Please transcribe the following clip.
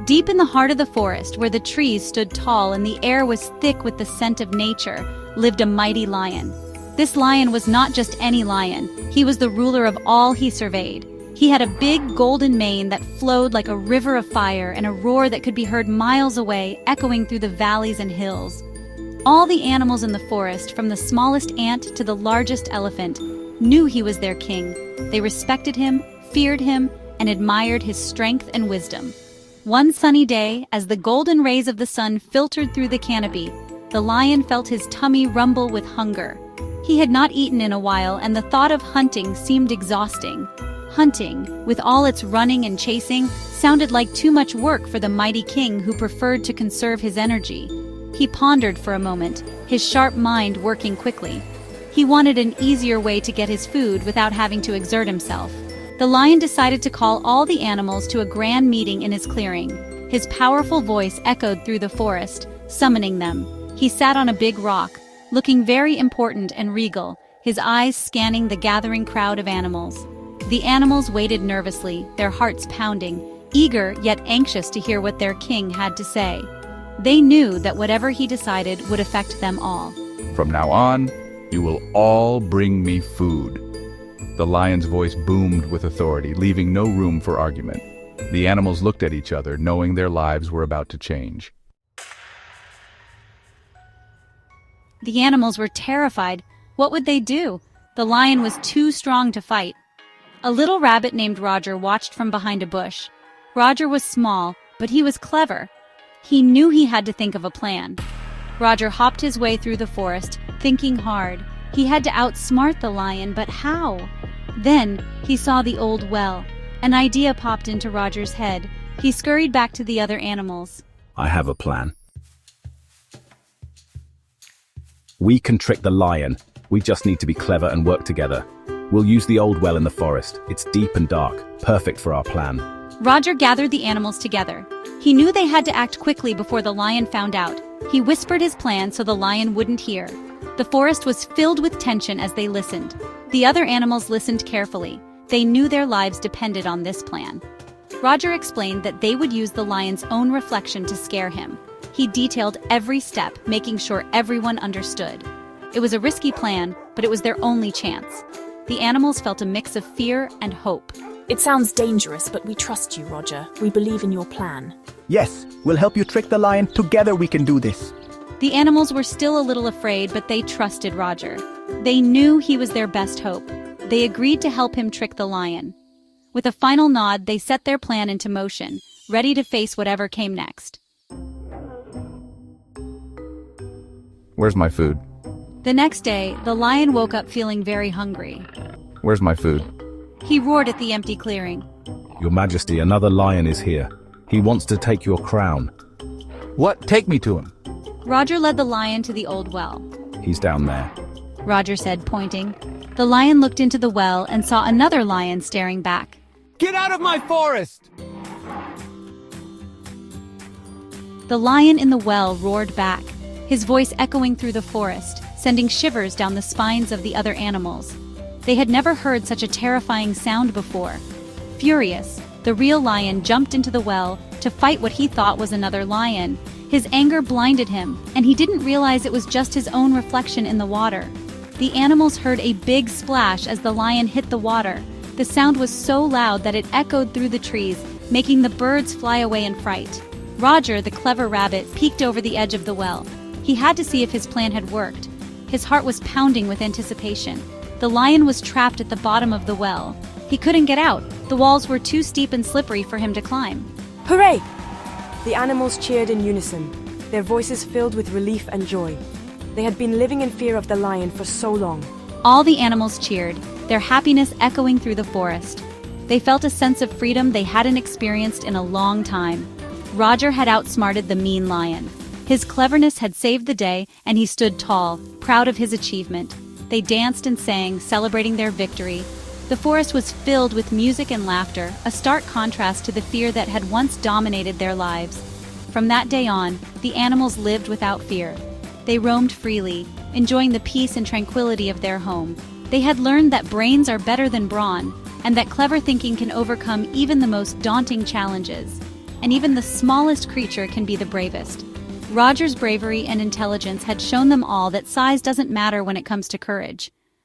Deep in the heart of the forest, where the trees stood tall and the air was thick with the scent of nature, lived a mighty lion. This lion was not just any lion, he was the ruler of all he surveyed. He had a big golden mane that flowed like a river of fire and a roar that could be heard miles away, echoing through the valleys and hills. All the animals in the forest, from the smallest ant to the largest elephant, knew he was their king. They respected him, feared him, and admired his strength and wisdom. One sunny day, as the golden rays of the sun filtered through the canopy, the lion felt his tummy rumble with hunger. He had not eaten in a while, and the thought of hunting seemed exhausting. Hunting, with all its running and chasing, sounded like too much work for the mighty king who preferred to conserve his energy. He pondered for a moment, his sharp mind working quickly. He wanted an easier way to get his food without having to exert himself. The lion decided to call all the animals to a grand meeting in his clearing. His powerful voice echoed through the forest, summoning them. He sat on a big rock, looking very important and regal, his eyes scanning the gathering crowd of animals. The animals waited nervously, their hearts pounding, eager yet anxious to hear what their king had to say. They knew that whatever he decided would affect them all. From now on, you will all bring me food. The lion's voice boomed with authority, leaving no room for argument. The animals looked at each other, knowing their lives were about to change. The animals were terrified. What would they do? The lion was too strong to fight. A little rabbit named Roger watched from behind a bush. Roger was small, but he was clever. He knew he had to think of a plan. Roger hopped his way through the forest, thinking hard. He had to outsmart the lion, but how? Then he saw the old well. An idea popped into Roger's head. He scurried back to the other animals. I have a plan. We can trick the lion. We just need to be clever and work together. We'll use the old well in the forest. It's deep and dark, perfect for our plan. Roger gathered the animals together. He knew they had to act quickly before the lion found out. He whispered his plan so the lion wouldn't hear. The forest was filled with tension as they listened. The other animals listened carefully. They knew their lives depended on this plan. Roger explained that they would use the lion's own reflection to scare him. He detailed every step, making sure everyone understood. It was a risky plan, but it was their only chance. The animals felt a mix of fear and hope. It sounds dangerous, but we trust you, Roger. We believe in your plan. Yes, we'll help you trick the lion. Together we can do this. The animals were still a little afraid, but they trusted Roger. They knew he was their best hope. They agreed to help him trick the lion. With a final nod, they set their plan into motion, ready to face whatever came next. Where's my food? The next day, the lion woke up feeling very hungry. Where's my food? He roared at the empty clearing. Your Majesty, another lion is here. He wants to take your crown. What? Take me to him. Roger led the lion to the old well. He's down there. Roger said, pointing. The lion looked into the well and saw another lion staring back. Get out of my forest! The lion in the well roared back, his voice echoing through the forest, sending shivers down the spines of the other animals. They had never heard such a terrifying sound before. Furious, the real lion jumped into the well to fight what he thought was another lion. His anger blinded him, and he didn't realize it was just his own reflection in the water. The animals heard a big splash as the lion hit the water. The sound was so loud that it echoed through the trees, making the birds fly away in fright. Roger, the clever rabbit, peeked over the edge of the well. He had to see if his plan had worked. His heart was pounding with anticipation. The lion was trapped at the bottom of the well. He couldn't get out. The walls were too steep and slippery for him to climb. Hooray! The animals cheered in unison, their voices filled with relief and joy. They had been living in fear of the lion for so long. All the animals cheered, their happiness echoing through the forest. They felt a sense of freedom they hadn't experienced in a long time. Roger had outsmarted the mean lion. His cleverness had saved the day, and he stood tall, proud of his achievement. They danced and sang, celebrating their victory. The forest was filled with music and laughter, a stark contrast to the fear that had once dominated their lives. From that day on, the animals lived without fear. They roamed freely, enjoying the peace and tranquility of their home. They had learned that brains are better than brawn, and that clever thinking can overcome even the most daunting challenges. and even the smallest creature can be the bravest. Roger's bravery and intelligence had shown them all that size doesn't matter when it comes to courage.